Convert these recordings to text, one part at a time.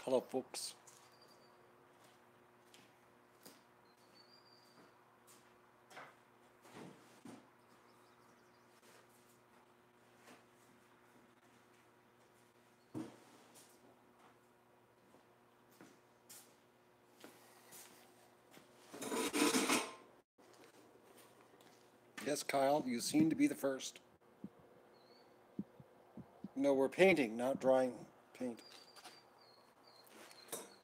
Hello, folks. Yes, Kyle, you seem to be the first. No, we're painting, not drying paint.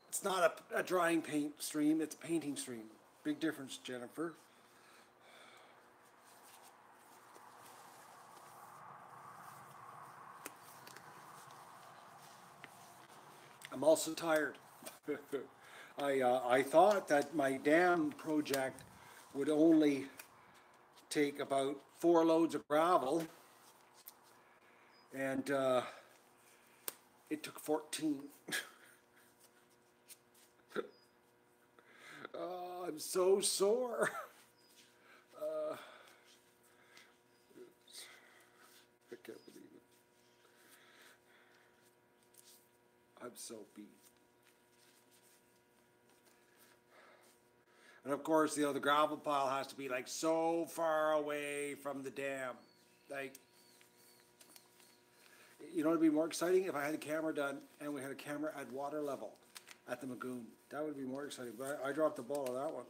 It's not a drying paint stream, it's a painting stream. Big difference, Jennifer. I'm also tired. I thought that my dam project would only take about 4 loads of gravel, and it took 14. Oh, I'm so sore. I can't believe it. I'm so beat. And of course, the gravel pile has to be like so far away from the dam. Like, you know, it'd be more exciting if I had the camera done and we had a camera at water level at the Magoon. That would be more exciting. But I dropped the ball on that one.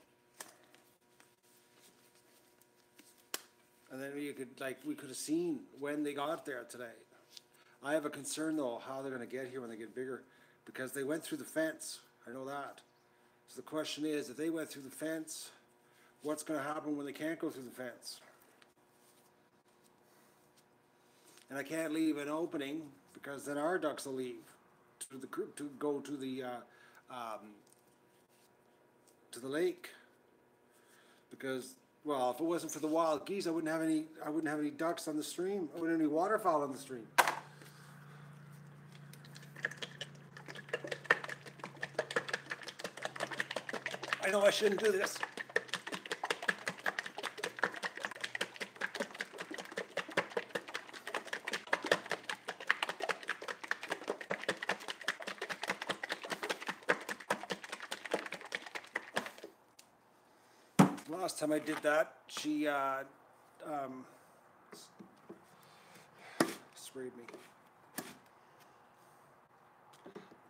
And then we could have seen when they got there today. I have a concern though, how they're going to get here when they get bigger, because they went through the fence. I know that. So the question is, if they went through the fence, what's going to happen when they can't go through the fence? And I can't leave an opening because then our ducks will leave to go to the lake. Because, well, if it wasn't for the wild geese, I wouldn't have any ducks on the stream. I wouldn't have any waterfowl on the stream. I know I shouldn't do this. Last time I did that, she sprayed me.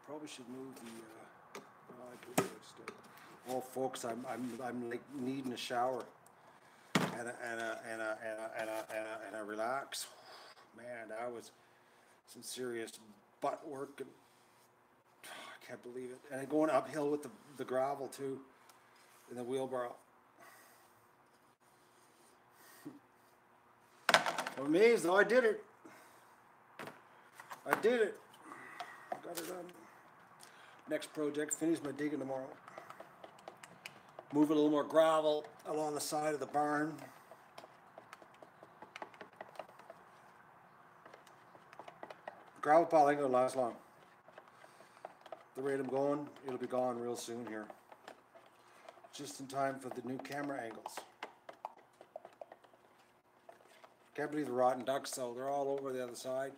Probably should move the. Oh, folks, I'm like needing a shower and a relax. Man, that was some serious butt work, and I can't believe it. And going uphill with the gravel too, in the wheelbarrow. I'm amazed though. I did it. I did it. Got it done. Next project, finish my digging tomorrow. Move a little more gravel along the side of the barn. Gravel pile ain't gonna last long. The rate I'm going, it'll be gone real soon here. Just in time for the new camera angles. Can't believe the rotten ducks though, they're all over the other side.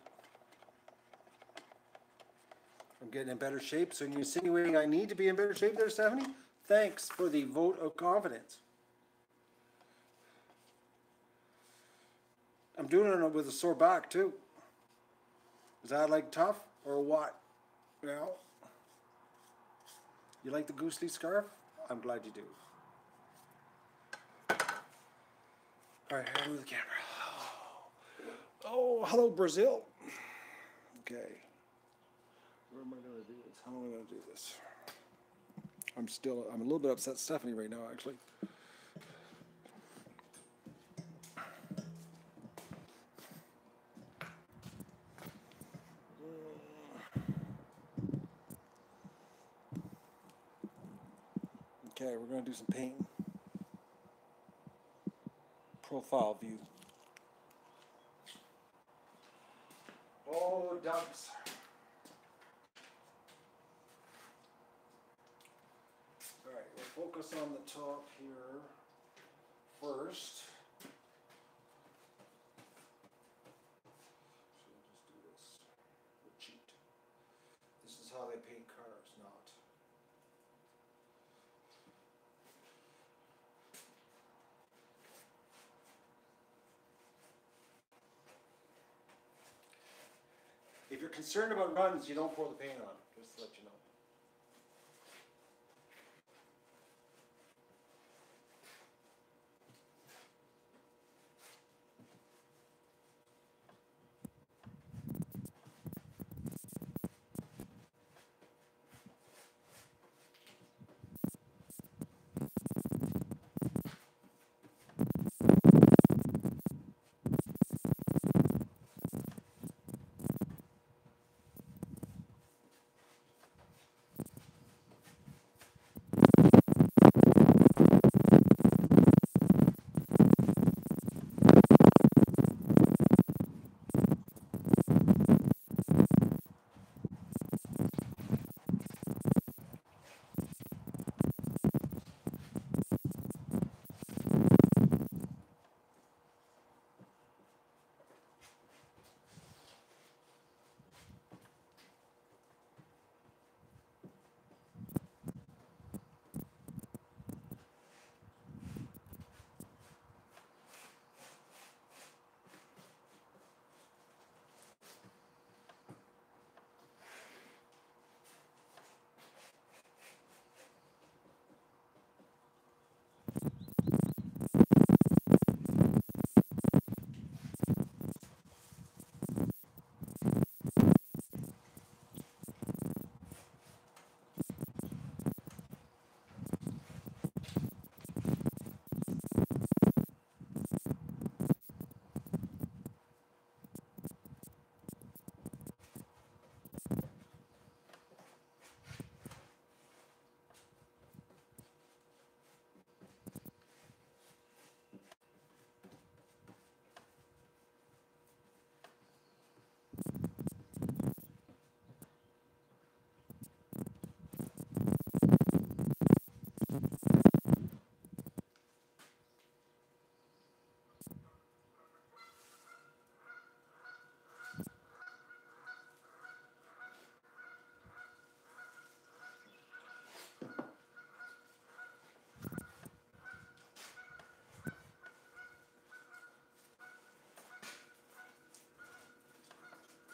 I'm getting in better shape, so you're insinuating I need to be in better shape there, Stephanie? Thanks for the vote of confidence. I'm doing it with a sore back too. Is that like tough or what? You know? You like the goose leaf scarf? I'm glad you do. Alright, I'll move the camera. Oh, hello Brazil. Okay. Where am I going to do this? How am I going to do this? I'm a little bit upset Stephanie right now, actually. Okay, we're going to do some painting. Profile view. Oh, ducks. Alright, we'll focus on the top here first. So we'll just do this. We'll cheat. This is how they paint cars. If you're concerned about runs, you don't pour the paint on, just to let you know.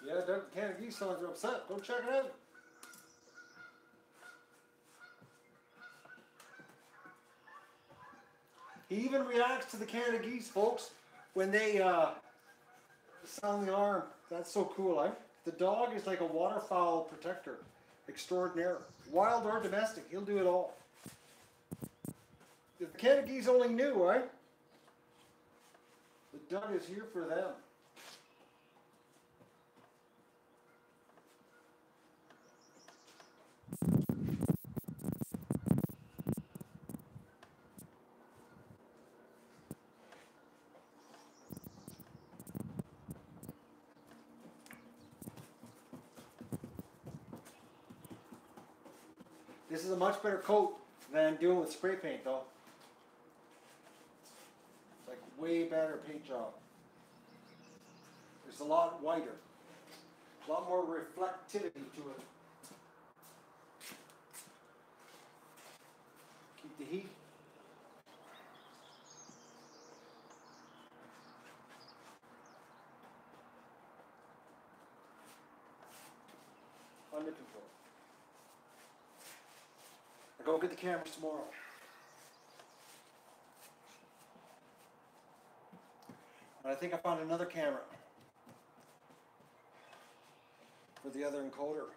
Yeah, can of geese sounds upset. Go check it out. He even reacts to the Canada geese, folks, when they sound the alarm. That's so cool, eh? The dog is like a waterfowl protector extraordinaire. Wild or domestic, he'll do it all. If the Canada geese only knew, right? The dog is here for them. This is a much better coat than doing with spray paint, though. It's like way better paint job. It's a lot whiter. A lot more reflectivity to it. Keep the heat. Under control. I'll go get the cameras tomorrow. And I think I found another camera for the other encoder.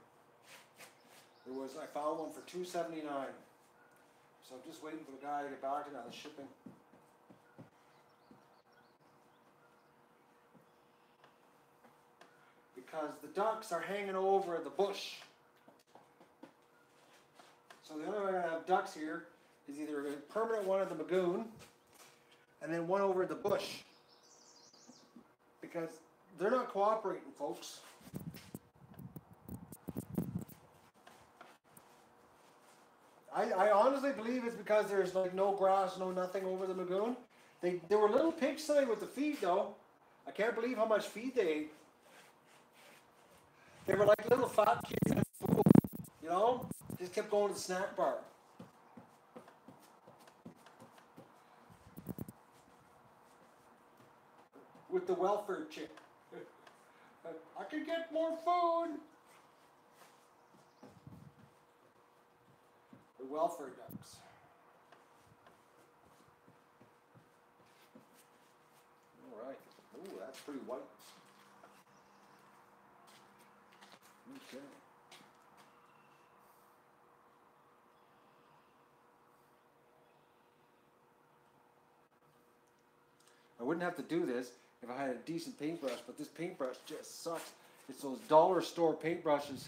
I found one for $279. So I'm just waiting for the guy to get back to me on the shipping. Because the ducks are hanging over the bush. So the only way I'm going to have ducks here is either a permanent one at the lagoon and then one over the bush. Because they're not cooperating, folks. I honestly believe it's because there's like no grass, no nothing over the lagoon. They were little pigsty with the feed though. I can't believe how much feed they ate. They were like little fat kids at school, you know? Just kept going to the snack bar. With the welfare chick. I can get more food. The welfare ducks. All right. Ooh, that's pretty white. Okay. I wouldn't have to do this if I had a decent paintbrush, but this paintbrush just sucks. It's those dollar store paintbrushes.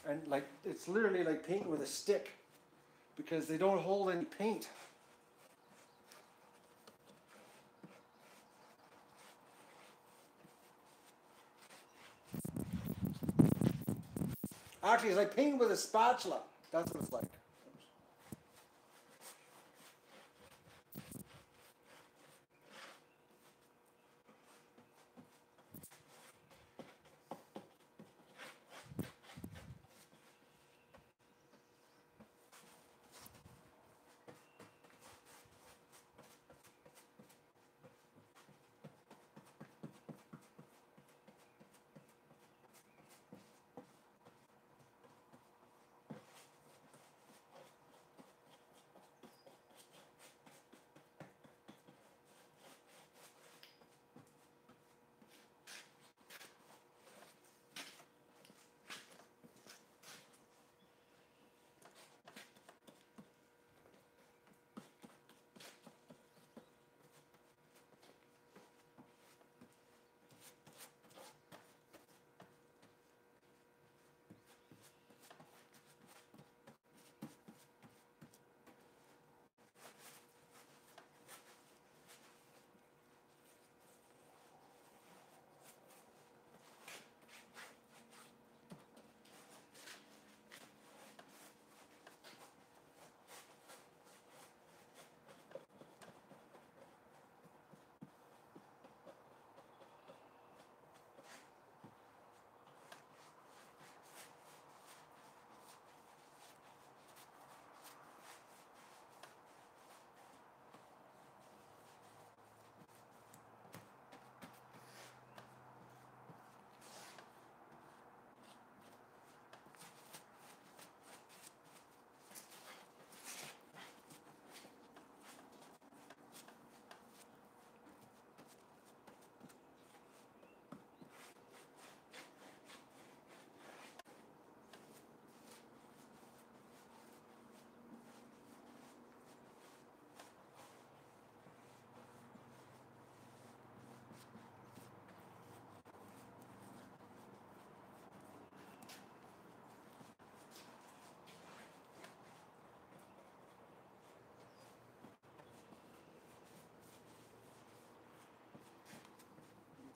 And like, it's literally like painting with a stick because they don't hold any paint. Actually, it's like painting with a spatula. That's what it's like.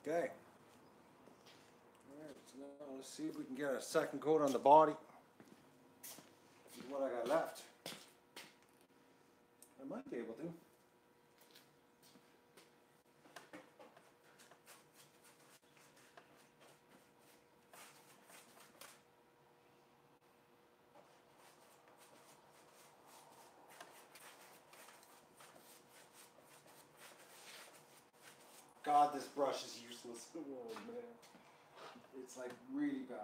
Okay. All right, so now let's see if we can get a second coat on the body. This is what I got left. I might be able to. God, this brush is useless. Oh man. It's like really bad.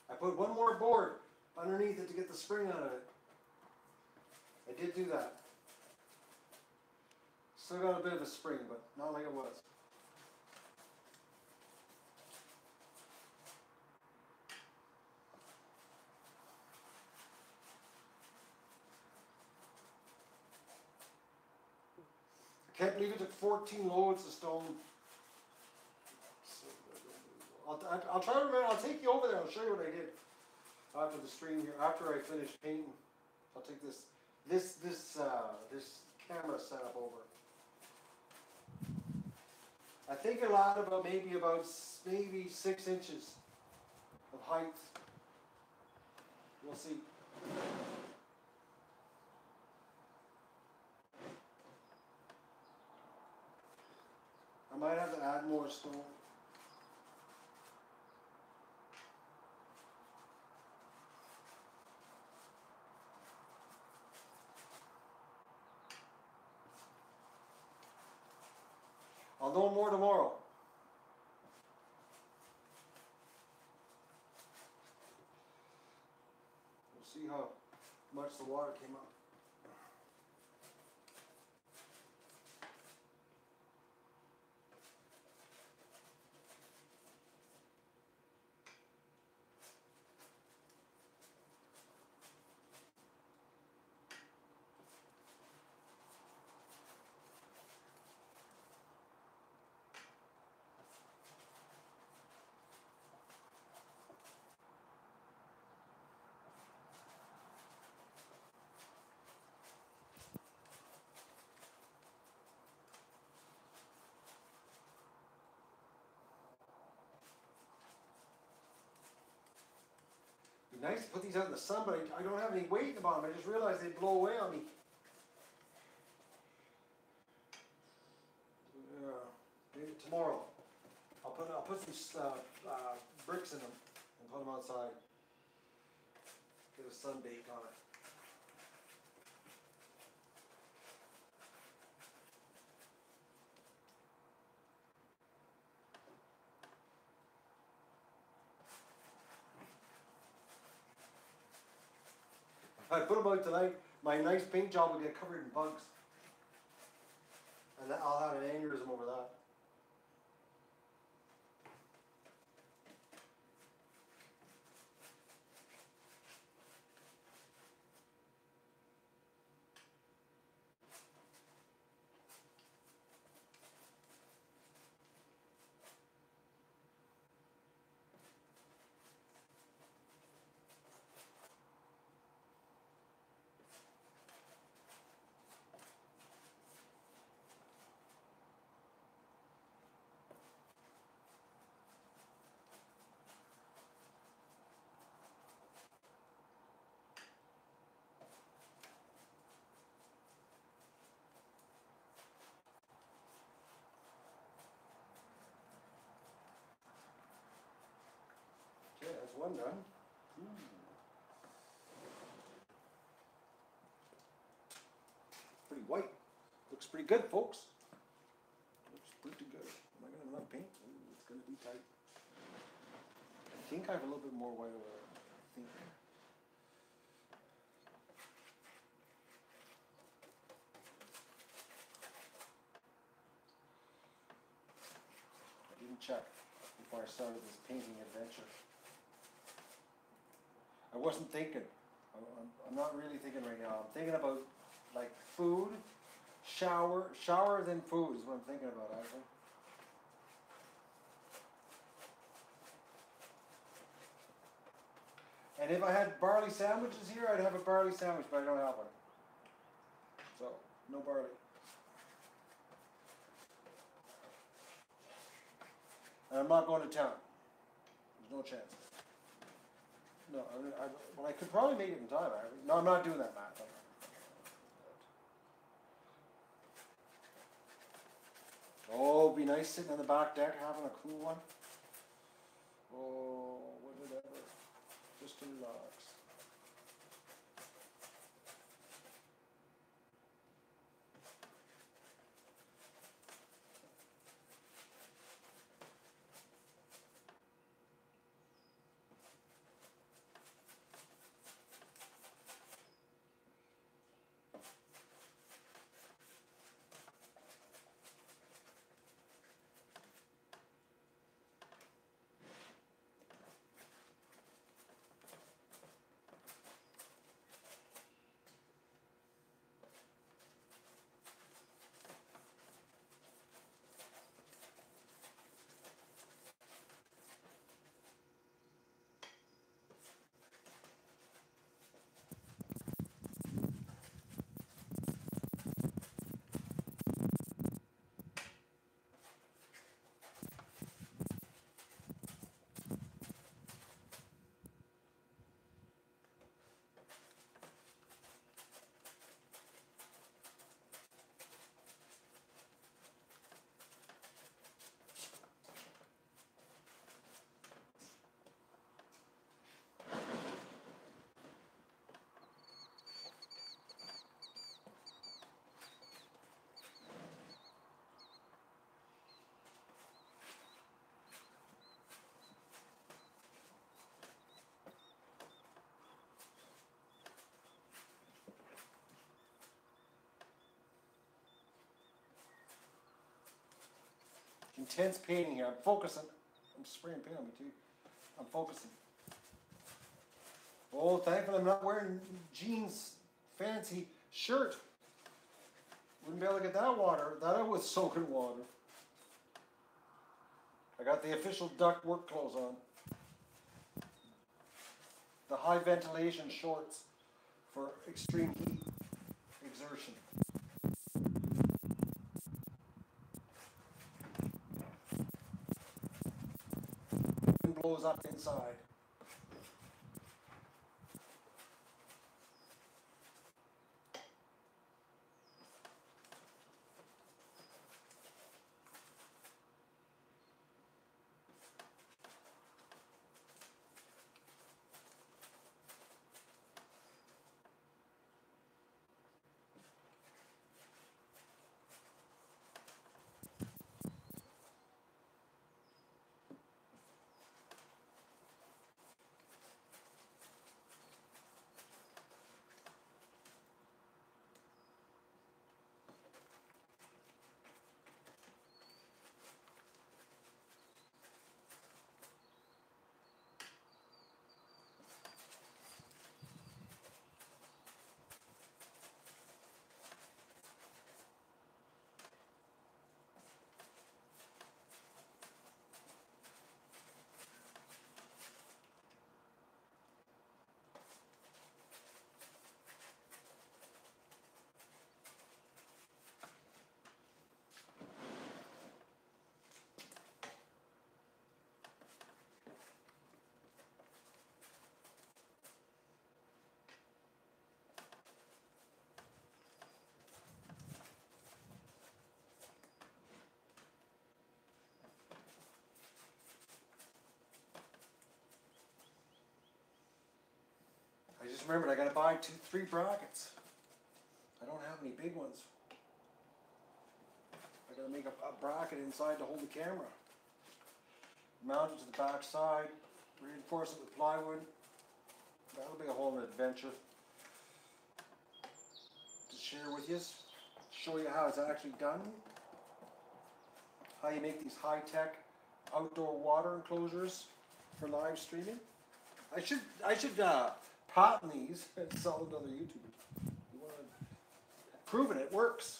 I put one more board underneath it to get the spring out of it. I did do that. Still got a bit of a spring, but not like it was. Can't believe it took 14 loads of stone. I'll try to remember. I'll take you over there. I'll show you what I did after the stream here. After I finish painting, I'll take this camera setup over. I think a lot about maybe 6 inches of height. We'll see. I might have to add more stone. I'll know more tomorrow. We'll see how much the water came up. It'd be nice to put these out in the sun, but I don't have any weight in the bottom. I just realized they'd blow away on me. Maybe tomorrow. I'll put some bricks in them and put them outside. Get a sun bake on it. If I put them out tonight, my nice paint job will get covered in bugs. And I'll have an aneurysm over that. Okay, that's one done. Pretty white. Looks pretty good, folks. Looks pretty good. Am I gonna have enough paint? Ooh, it's gonna be tight. I think I have a little bit more white over there. I think. I didn't check before I started this painting adventure. I wasn't thinking. I'm not really thinking right now. I'm thinking about like food, shower then food is what I'm thinking about actually. And if I had barley sandwiches here, I'd have a barley sandwich, but I don't have one. So, no barley. And I'm not going to town. There's no chance. No, well, I could probably make it in time. No, I'm not doing that math. Oh, it'd be nice sitting on the back deck having a cool one. Oh, whatever. Just to relax. Intense painting here. I'm focusing. I'm spraying paint on me too. I'm focusing. Oh, thankfully I'm not wearing jeans, fancy shirt. Wouldn't be able to get that water. That was soaking water. I got the official duck work clothes on. The high ventilation shorts for extreme heat exertion. Wind blows up inside. I just remembered I gotta buy 3 brackets. I don't have any big ones. I gotta make a bracket inside to hold the camera. Mount it to the back side, reinforce it with plywood. That'll be a whole adventure to share with you. Show you how it's actually done. How you make these high-tech outdoor water enclosures for live streaming. I should patent these and sell them to other YouTubers. Proven it works.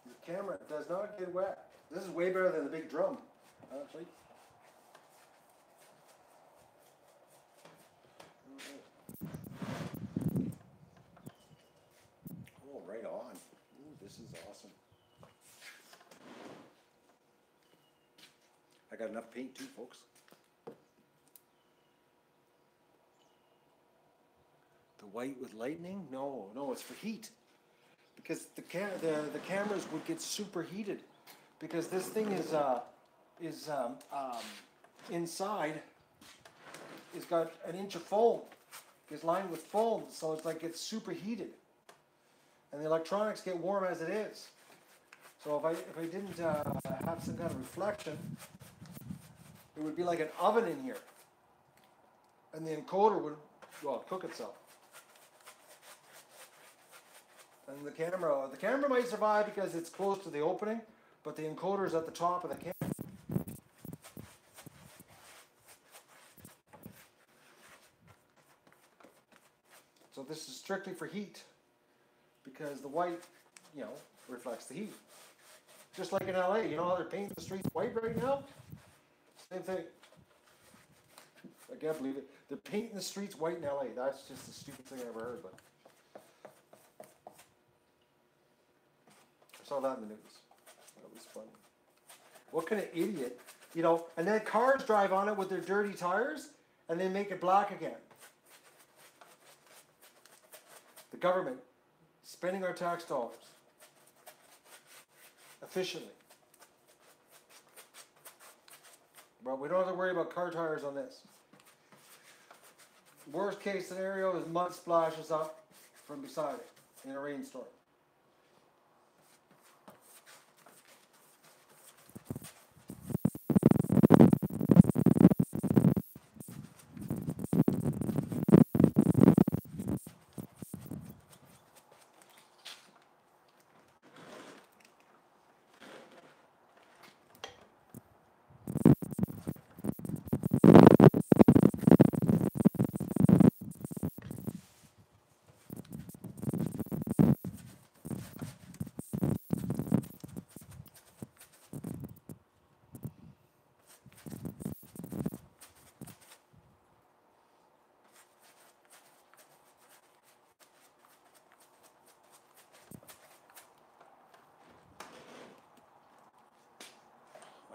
The camera does not get wet. This is way better than the big drum, actually. Oh, right on. Ooh, this is awesome. I got enough paint too, folks. The white with lightning? No, it's for heat. Because the cameras would get superheated. Because this thing is inside. It's got an inch of foam. It's lined with foam, so it's like it's superheated. And the electronics get warm as it is. So if I didn't have some kind of reflection, it would be like an oven in here. And the encoder would, well, cook itself. And the camera might survive because it's close to the opening, but the encoder is at the top of the camera. So this is strictly for heat, because the white, reflects the heat. Just like in LA, you know how they're painting the streets white right now? Same thing. I can't believe it. They're painting the streets white in LA. That's just the stupidest thing I ever heard, but I saw that in the news. That was funny. What kind of idiot, and then cars drive on it with their dirty tires and they make it black again. The government spending our tax dollars efficiently. But we don't have to worry about car tires on this. Worst case scenario is mud splashes up from beside it in a rainstorm.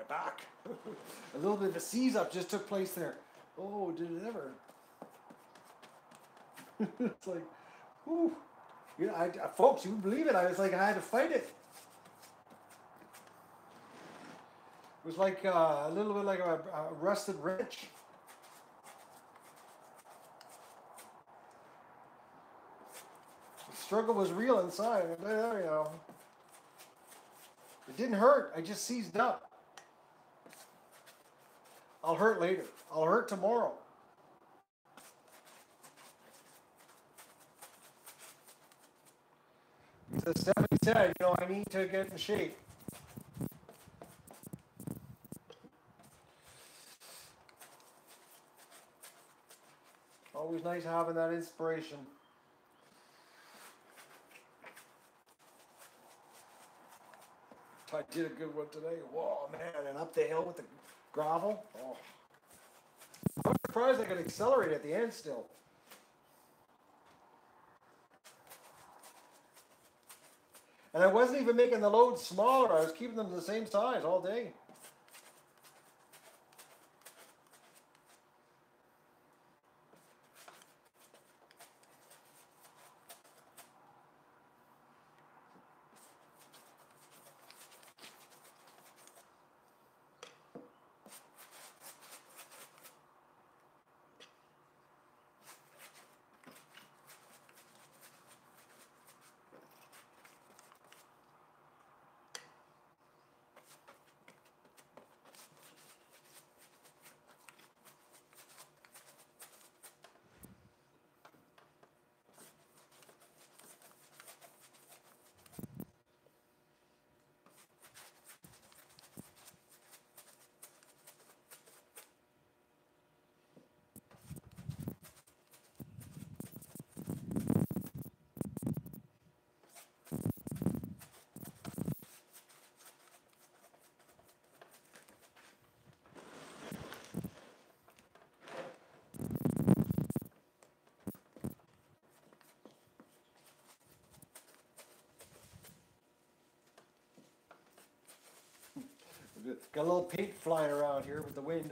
back. A little bit of a seize up just took place there. Oh, did it ever? It's like, whew. You know, folks, you believe it? I was like, I had to fight it. It was like a little bit like a rusted wrench. The struggle was real inside. You know, it didn't hurt. I just seized up. I'll hurt later. I'll hurt tomorrow. So Stephanie said, you know, I need to get in shape. Always nice having that inspiration. I did a good one today. Whoa, man, and up the hill with the gravel. Oh. I'm surprised I could accelerate at the end still. And I wasn't even making the loads smaller. I was keeping them the same size all day. Got a little paint flying around here with the wind.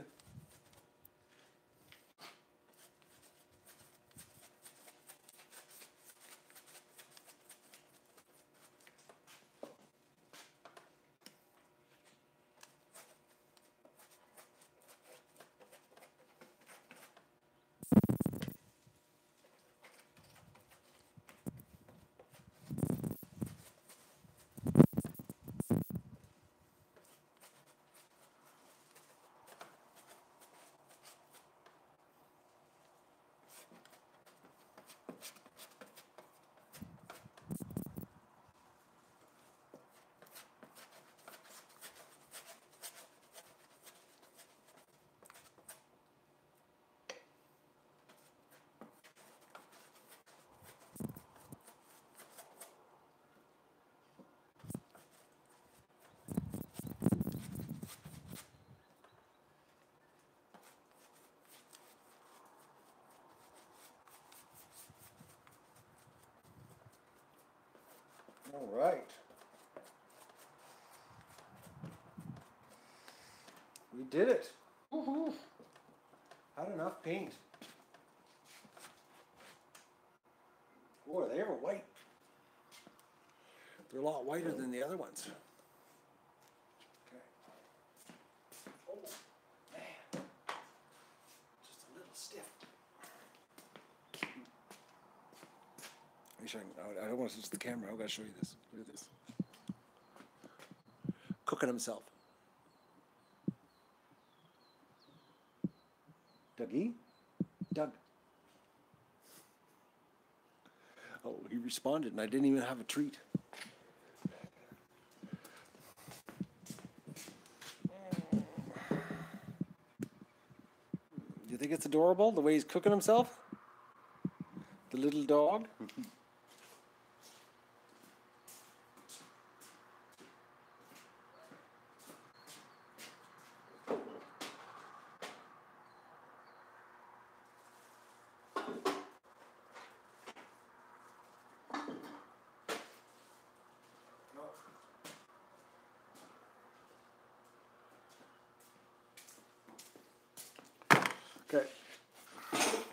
All right. We did it. Woohoo. Had enough paint. Boy, they were white. They're a lot whiter than the other ones. Okay. Oh, man. Just a little stiff. I don't want to use the camera. I've got to show you this. Look at this. Cooking himself. Dougie? Doug. Oh, he responded, and I didn't even have a treat. Do you think it's adorable, the way he's cooking himself? The little dog?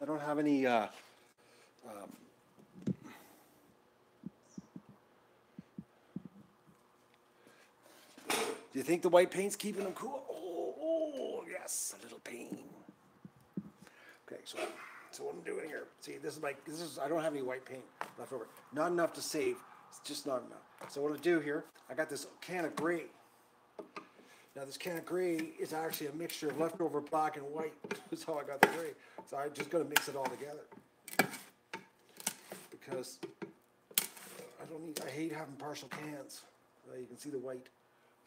I don't have any, do you think the white paint's keeping them cool? Oh, yes, a little pain. Okay, so what I'm doing here, see, this is, I don't have any white paint left over. Not enough to save, it's just not enough. So what I do here, I got this can of gray. Now this can of gray is actually a mixture of leftover black and white. That's how I got the gray. So I'm just gonna mix it all together. Because I hate having partial cans. You can see the white.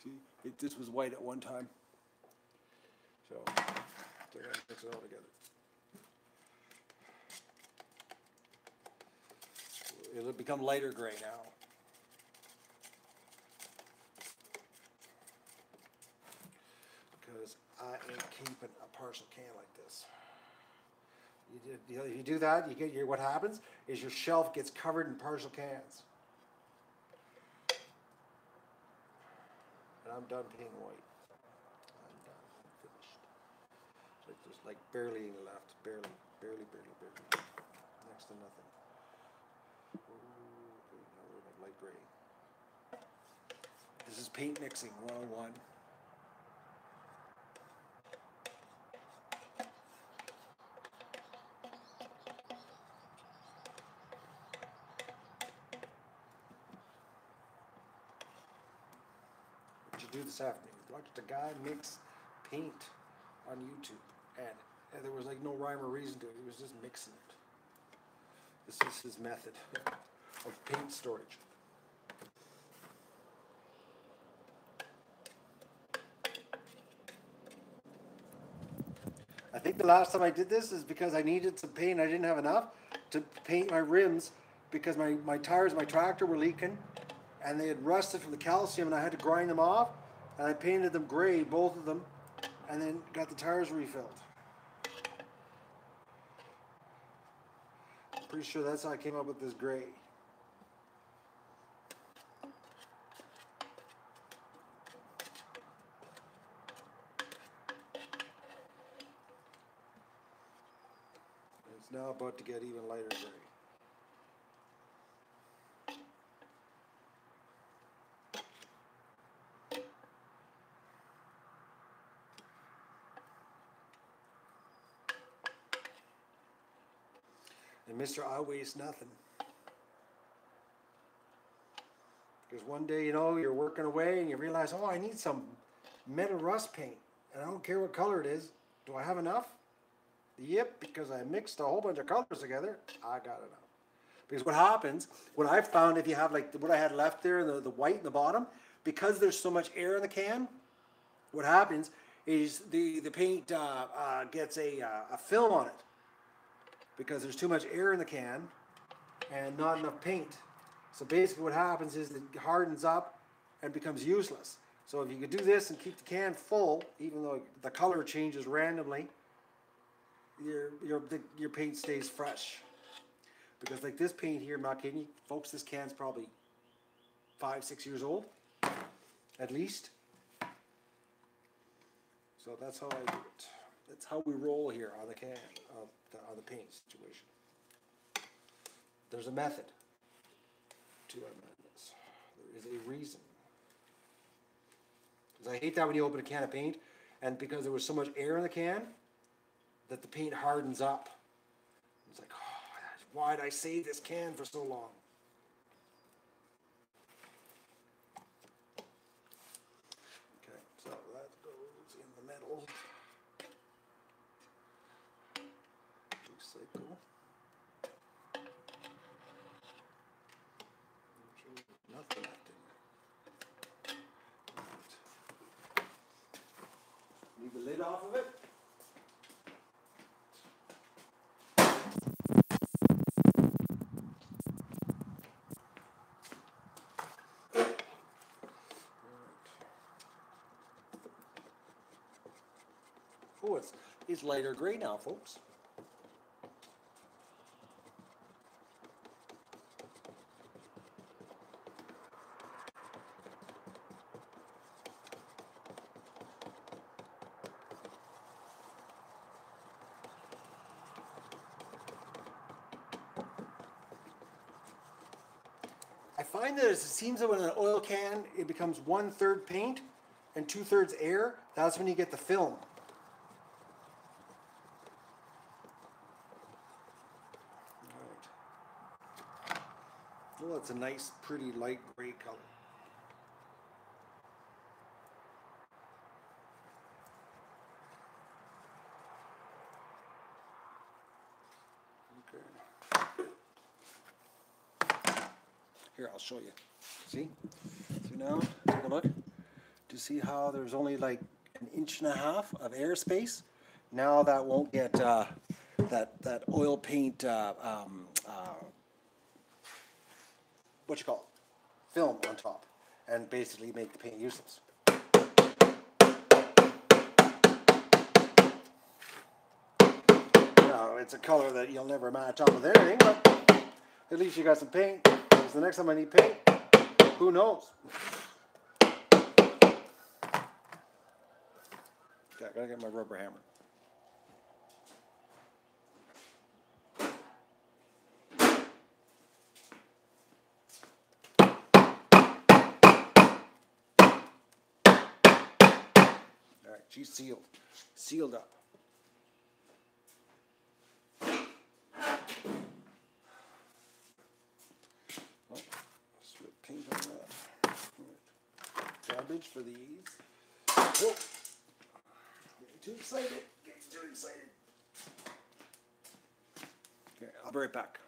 See, this was white at one time. So I'm gonna mix it all together. It'll become lighter gray now. Because I ain't keeping a partial can like this. If you do that, what happens is your shelf gets covered in partial cans. And I'm done painting white. I'm done. I'm finished. There's like barely any left. Barely. Next to nothing. Light gray. This is paint mixing 101. What you do this afternoon? Watched a guy mix paint on YouTube, and there was like no rhyme or reason to it. He was just mixing it. This is his method of paint storage. I think the last time I did this is because I needed some paint. I didn't have enough to paint my rims because my tires, my tractor were leaking, and they had rusted from the calcium, and I had to grind them off, and I painted them gray, both of them, and then got the tires refilled. I'm pretty sure that's how I came up with this gray. It's now about to get even lighter gray. And Mr. I waste nothing. Because one day, you're working away and you realize, oh, I need some metal rust paint. And I don't care what color it is. Do I have enough? Yep, because I mixed a whole bunch of colors together, I got enough. Because what happens, what I've found, if you have like what I had left there, the white in the bottom, because there's so much air in the can, what happens is the paint gets a film on it. Because there's too much air in the can and not enough paint. So basically what happens is it hardens up and becomes useless. So if you could do this and keep the can full, even though the color changes randomly, your paint stays fresh. Because like this paint here, I'm not kidding you, folks, this can's probably 5-6 years old, at least. So that's how I do it. That's how we roll here on the can, on the paint situation. There's a method to our madness. There is a reason. Because I hate that when you open a can of paint, and because there was so much air in the can, that the paint hardens up. It's like, oh, why did I save this can for so long? Okay, so that goes in the middle. Recycle. Nothing left in there. Right. Leave the lid off of it. Oh, it's lighter gray now, folks. I find that it seems that when an oil can, it becomes 1/3 paint and 2/3 air. That's when you get the film. All right. Well, that's a nice, pretty light gray color. Here, I'll show you. See? So now, take a look. Do you see how there's only like 1.5 inches of airspace? Now that won't get that oil paint, what you call it? Film on top, and basically make the paint useless. Now, it's a color that you'll never match up with anything, but at least you got some paint. Because the next time I need paint, who knows? Okay, I gotta get my rubber hammer. All right, she's sealed. Sealed up. Paint on that. Garbage for these. Whoa. Getting too excited. Getting too excited. Okay, I'll be right back.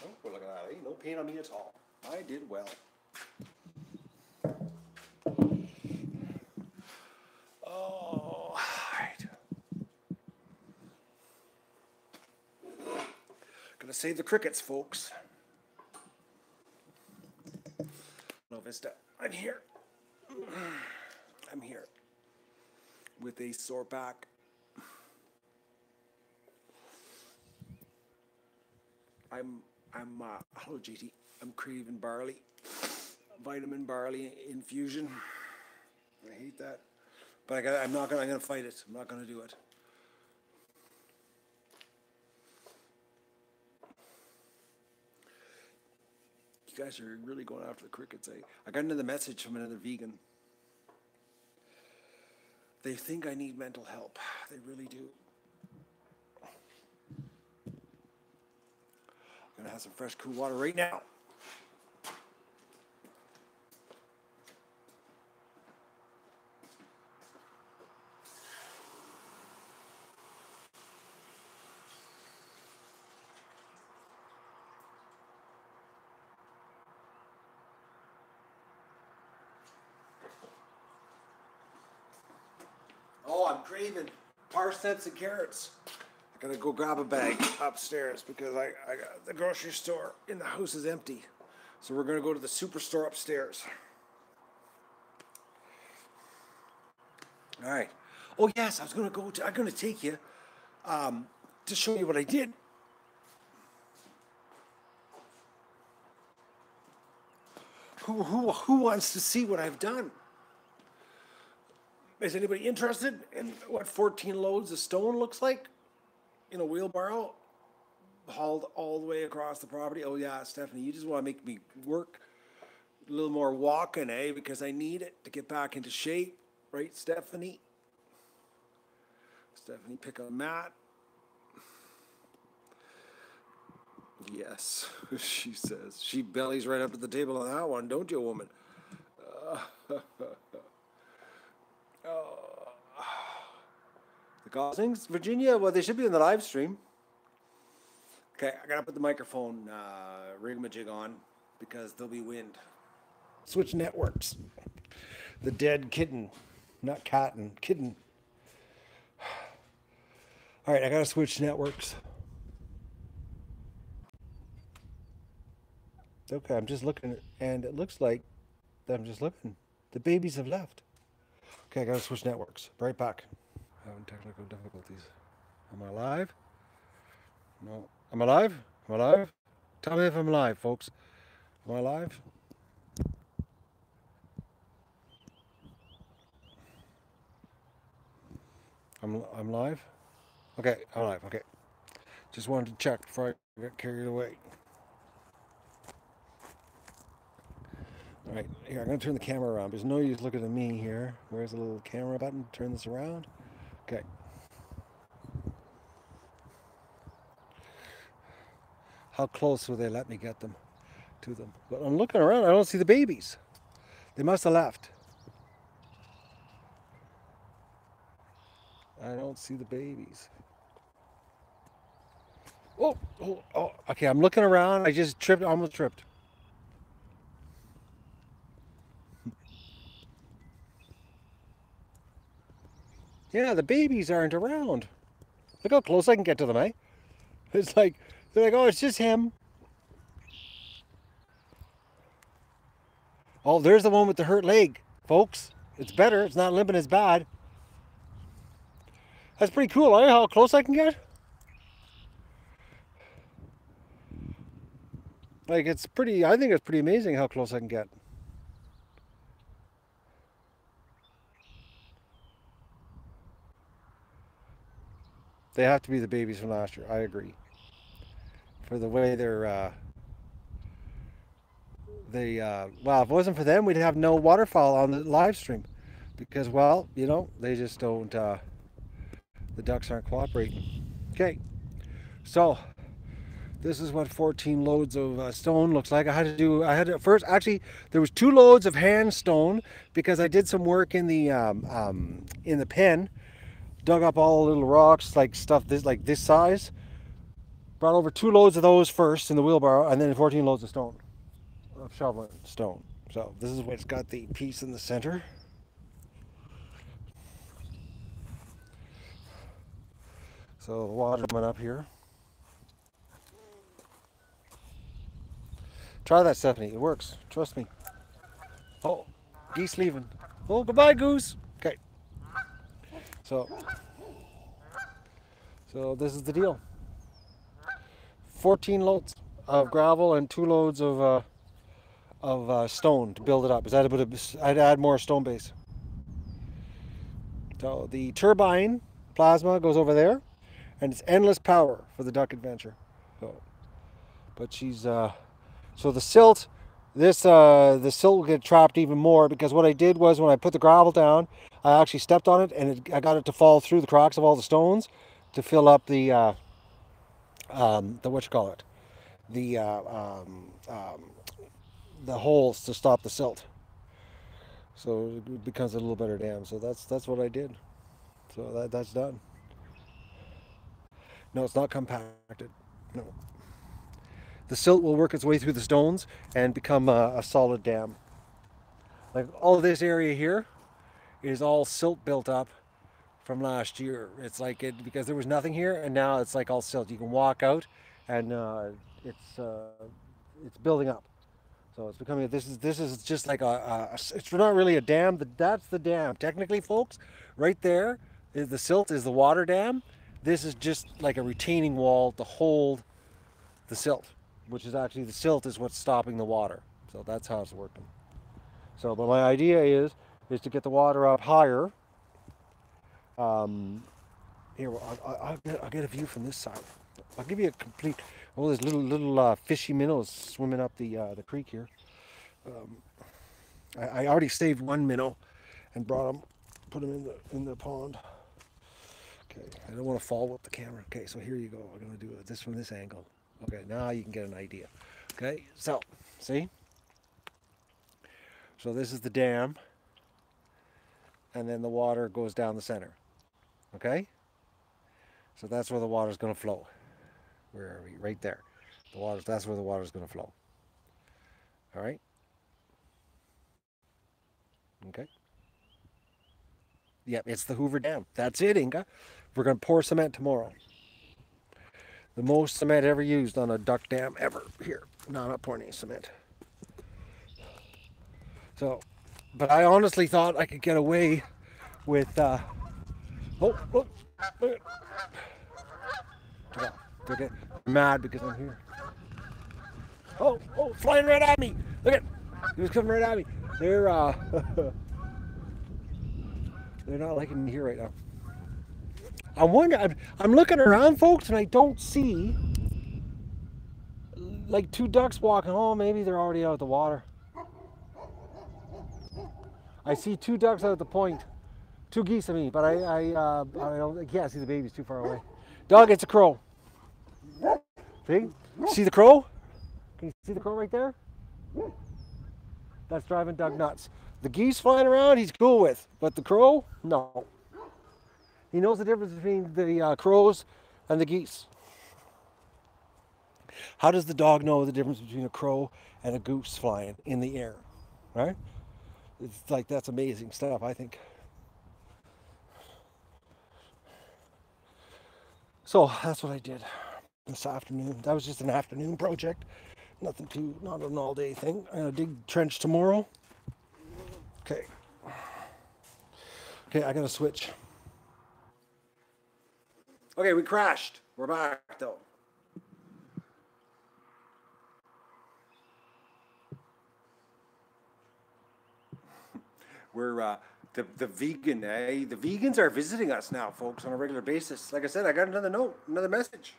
Oh, well, look at that. Ain't no paint on me at all. I did well. Oh, all right. Gonna save the crickets, folks. No Vista. I'm here. I'm here with a sore back. Hello GT. I'm craving barley, vitamin barley infusion. I hate that, but I'm gonna fight it. I'm not gonna do it. You guys are really going after the crickets, eh? I got another message from another vegan. They think I need mental help. They really do. I'm gonna have some fresh, cool water right now. Oh, I'm craving parsnips and carrots. I gotta go grab a bag upstairs because I got the grocery store in the house is empty. So we're gonna go to the superstore upstairs. All right. Oh yes, I'm gonna take you to show you what I did. Who wants to see what I've done? Is anybody interested in what 14 loads of stone looks like in a wheelbarrow hauled all the way across the property? Oh yeah, Stephanie, you just want to make me work a little more walking, eh? Because I need it to get back into shape, right, Stephanie? Stephanie, pick a mat. Yes, she says. She bellies right up to the table on that one, don't you, woman? The Goslings, Virginia, well, they should be in the live stream. Okay, I gotta put the microphone rig-a-jig on because there'll be wind. Switch networks. The dead kitten, not cotton, kitten. All right, I gotta switch networks. Okay, I'm just looking, and it looks like I'm just looking. The babies have left. Okay, I gotta switch networks. Right back. Having technical difficulties. Am I alive? No. Am I alive? Am I alive? Tell me if I'm alive, folks. Am I alive? I'm live? Okay, I'm live. Okay. Just wanted to check before I get carried away. Alright, here, I'm going to turn the camera around. There's no use looking at me here. Where's the little camera button? Turn this around. Okay. How close will they let me get them to them? But I'm looking around. I don't see the babies. They must have left. I don't see the babies. Oh, okay, I'm looking around. I just tripped, almost tripped. Yeah, the babies aren't around. Look how close I can get to them, eh? It's like, they're like, oh, it's just him. Oh, there's the one with the hurt leg, folks. It's better. It's not limping as bad. That's pretty cool, eh? How close I can get? Like, it's pretty, I think it's pretty amazing how close I can get. They have to be the babies from last year. I agree. For the way they're, well, if it wasn't for them, we'd have no waterfowl on the live stream. Because, well, you know, they just don't, the ducks aren't cooperating. Okay, so this is what 14 loads of stone looks like. I had to first, actually, there was 2 loads of hand stone because I did some work in the pen. Dug up all the little rocks, like stuff like this size. Brought over 2 loads of those first in the wheelbarrow, and then 14 loads of stone, of shoveling stone. So this is what's got the piece in the center. So the water coming up here. Try that, Stephanie. It works. Trust me. Oh, geese leaving. Oh, goodbye, goose. Okay. So this is the deal. 14 loads of gravel and 2 loads of stone to build it up. I'd add more stone base. So the turbine plasma goes over there, and it's endless power for the duck adventure. So, but she's so the silt. The silt will get trapped even more because what I did was when I put the gravel down, I actually stepped on it and I got it to fall through the cracks of all the stones to fill up the the holes to stop the silt. So it becomes a little better dam. So that's what I did. So that's done. No, it's not compacted. No. The silt will work its way through the stones and become a solid dam. Like all of this area here is all silt built up from last year. It's like because there was nothing here, and now it's like all silt. You can walk out, and it's building up. So it's becoming. This is just like it's not really a dam. That's the dam. Technically, folks, right there is the silt is the water dam. This is just like a retaining wall to hold the silt, which is actually the silt is what's stopping the water. So that's how it's working. So, but my idea is to get the water up higher. Here, I'll get a view from this side. I'll give you a complete. Oh, there's little fishy minnows swimming up the creek here. I already saved 1 minnow and put him in the pond. Okay, I don't want to fall with the camera. Okay, so here you go. I'm going to do this from this angle. Okay, now you can get an idea. Okay, so see? So this is the dam, and then the water goes down the center. Okay? So that's where the water's going to flow. Where are we? Right there. That's where the water's going to flow. All right? Okay. Yep, it's the Hoover Dam. That's it, Inga. We're going to pour cement tomorrow. The most cement ever used on a duck dam ever. Here. No, I'm not pouring any cement. So, But I honestly thought I could get away with, oh, they're mad because I'm here. Oh, flying right at me. Look at, he was coming right at me. They're, they're not liking me here right now. I'm wondering, I'm looking around, folks, and I don't see like two ducks walking. Oh, maybe they're already out of the water. I see two ducks out at the point. Two geese, I mean, but I can't see the babies too far away. Dog, it's a crow. See? See the crow? Can you see the crow right there? That's driving Doug nuts. The geese flying around, he's cool with, but the crow, no. He knows the difference between the crows and the geese. How does the dog know the difference between a crow and a goose flying in the air? Right? It's like, that's amazing stuff, I think. So that's what I did this afternoon. That was just an afternoon project. Nothing too, not an all day thing. I'm gonna dig trench tomorrow. Okay. Okay, I gotta switch. Okay, we crashed. We're back though. We're the vegan, eh? The vegans are visiting us now, folks, on a regular basis. Like I said, I got another note, another message.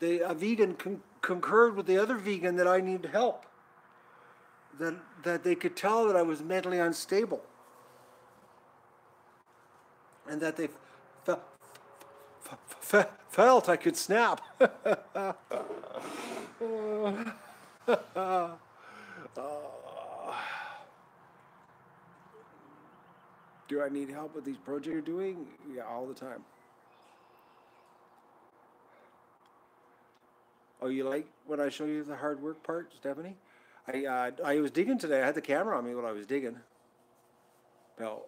A vegan concurred with the other vegan that I need help. That they could tell that I was mentally unstable, and that they felt I could snap. Do I need help with these projects you're doing? Yeah, all the time. Oh, you like when I show you the hard work part, Stephanie? I was digging today. I had the camera on me while I was digging. Well,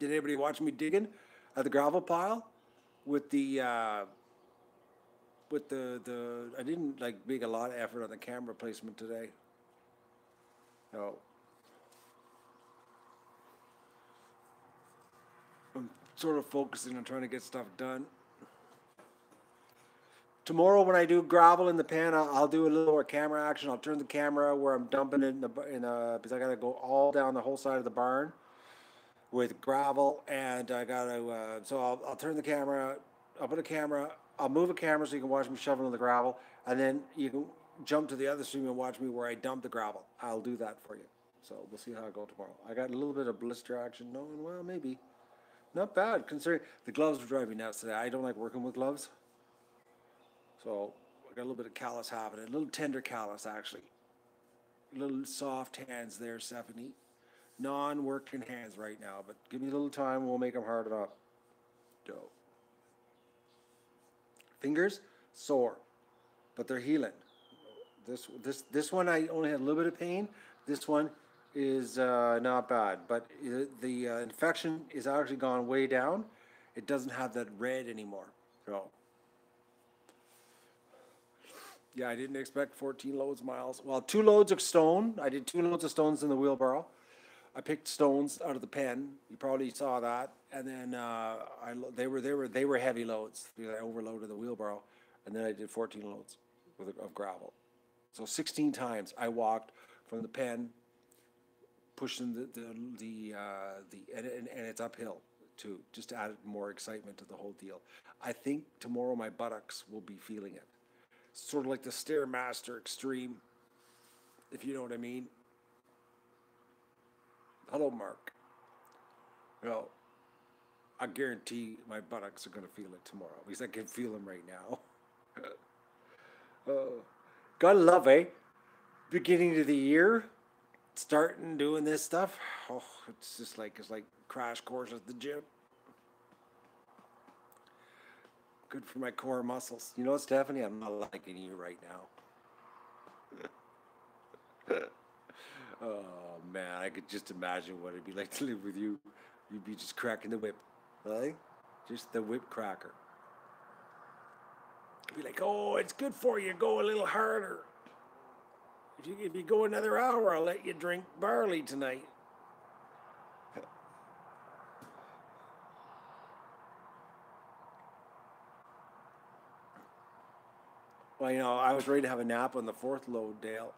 did anybody watch me digging at the gravel pile with the I didn't like make a lot of effort on the camera placement today. No. I'm sort of focusing on trying to get stuff done. Tomorrow when I do gravel in the pan, I'll do a little more camera action. I'll turn the camera where I'm dumping it because I gotta go all down the whole side of the barn with gravel, and I gotta so I'll turn the camera. I'll put a camera. I'll move a camera so you can watch me shoveling the gravel, and then you can jump to the other stream and watch me where I dump the gravel. I'll do that for you. So we'll see how I go tomorrow. I got a little bit of blister action. No, well maybe not bad considering the gloves were driving me nuts today. I don't like working with gloves. So I got a little bit of callus happening, a little tender callus actually. Little soft hands there, Stephanie. Non-working hands right now, but give me a little time, we'll make them hard enough. Go. Fingers sore, but they're healing. This one I only had a little bit of pain. This one is not bad, but the infection is actually gone way down. It doesn't have that red anymore. So. Yeah, I didn't expect 14 loads miles. Well, 2 loads of stone. I did 2 loads of stones in the wheelbarrow. I picked stones out of the pen. You probably saw that. And then they were heavy loads. I overloaded the wheelbarrow, and then I did 14 loads of gravel. So 16 times I walked from the pen, pushing and it's uphill too, just to add more excitement to the whole deal. I think tomorrow my buttocks will be feeling it. Sort of like the Stairmaster Extreme, if you know what I mean. Hello, Mark. Well, I guarantee my buttocks are going to feel it tomorrow because I can feel them right now. Gotta love, eh? Beginning of the year, starting doing this stuff. Oh, it's like crash course at the gym. Good for my core muscles. You know what, Stephanie? I'm not liking you right now. Oh, man. I could just imagine what it'd be like to live with you. You'd be just cracking the whip. Right? Just the whip cracker. You'd be like, oh, it's good for you. Go a little harder. If you go another hour, I'll let you drink barley tonight. Well, you know, I was ready to have a nap on the fourth load, Dale.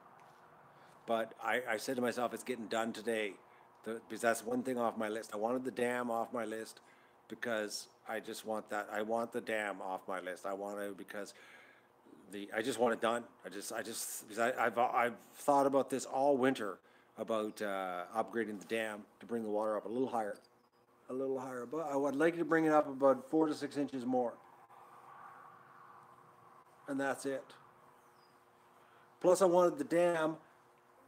But I said to myself, it's getting done today. Because that's one thing off my list. I wanted the dam off my list because I just want that. I want the dam off my list. I want to because I just want it done. Because I've thought about this all winter about upgrading the dam to bring the water up a little higher. A little higher. But I would like to bring it up about 4 to 6 inches more. And that's it. Plus, I wanted the dam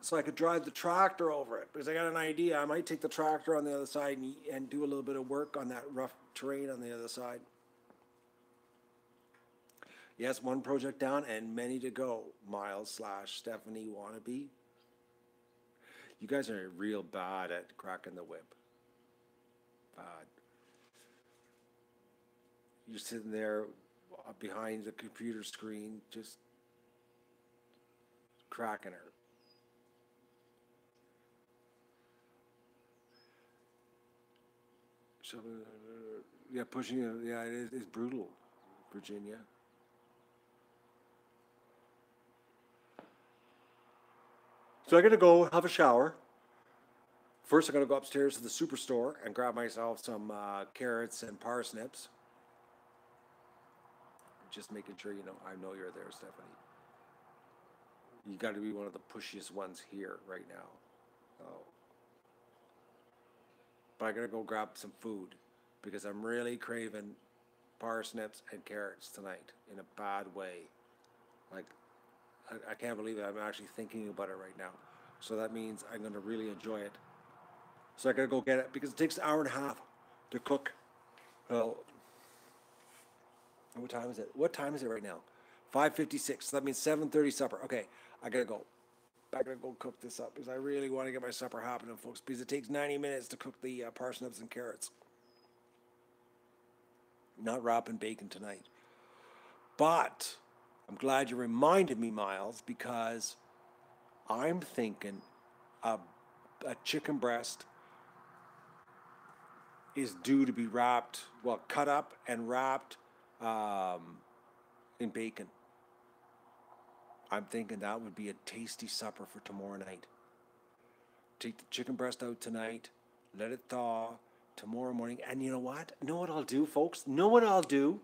so I could drive the tractor over it because I got an idea. I might take the tractor on the other side and do a little bit of work on that rough terrain on the other side. Yes, one project down and many to go. Miles/Stephanie Wannabe. You guys are real bad at cracking the whip. Bad. You're sitting there behind the computer screen just cracking her. So, yeah, pushing it. Yeah, it's brutal, Virginia. So I gotta go have a shower. First, I'm gonna go upstairs to the superstore and grab myself some carrots and parsnips. Just making sure I know you're there, Stephanie. You got to be one of the pushiest ones here right now. Oh. But I gotta go grab some food because I'm really craving parsnips and carrots tonight in a bad way. Like, I can't believe it. I'm actually thinking about it right now. So that means I'm gonna really enjoy it. So I gotta go get it because it takes an hour and a half to cook. Well, what time is it? What time is it right now? 5:56. So that means 7:30 supper. Okay, I gotta go. I gotta go cook this up because I really want to get my supper happening, folks. Because it takes 90 minutes to cook the parsnips and carrots. Not wrapping bacon tonight. But I'm glad you reminded me, Miles, because I'm thinking a chicken breast is due to be wrapped, well, cut up and wrapped in bacon. I'm thinking that would be a tasty supper for tomorrow night. Take the chicken breast out tonight, let it thaw tomorrow morning, and you know what? Know what I'll do, folks? Know what I'll do?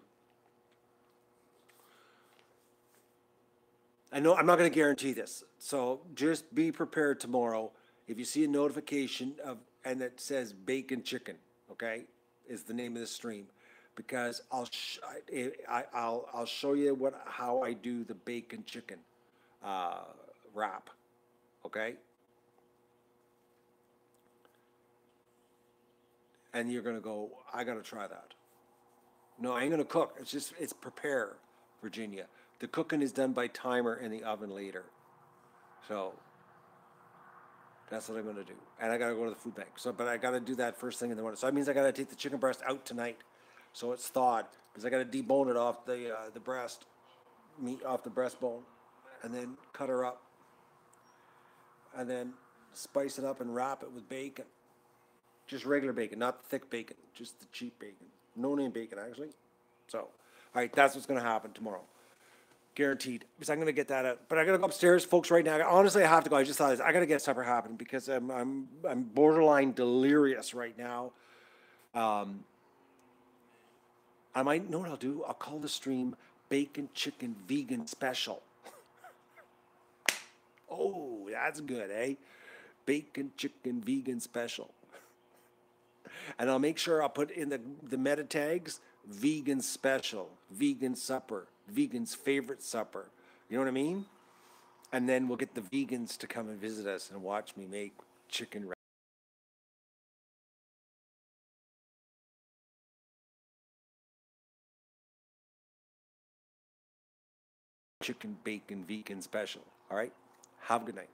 I know I'm not going to guarantee this, so just be prepared tomorrow. If you see a notification and it says bacon chicken, okay, is the name of the stream, because I'll show you how I do the bacon chicken wrap, okay? And you're gonna go, I gotta try that. No, I ain't gonna cook. It's prepare, Virginia. The cooking is done by timer in the oven later. So that's what I'm gonna do. And I gotta go to the food bank. So, but I gotta do that first thing in the morning. So that means I gotta take the chicken breast out tonight, so it's thawed, because I gotta debone it off the breast meat off the breastbone, and then cut her up, and then spice it up and wrap it with bacon. Just regular bacon, not thick bacon, just the cheap bacon. No name bacon, actually. So, all right, that's what's going to happen tomorrow. Guaranteed. Because I'm going to get that out. But I got to go upstairs, folks, right now. Honestly, I have to go. I just thought, I got to get supper happening because I'm borderline delirious right now. I might know what I'll do. I'll call the stream Bacon Chicken Vegan Special. Oh, that's good, eh? Bacon Chicken Vegan Special. And I'll make sure I'll put in the meta tags, vegan special, vegan supper, vegan's favorite supper. You know what I mean? And then we'll get the vegans to come and visit us and watch me make chicken bacon vegan special. All right? Have a good night.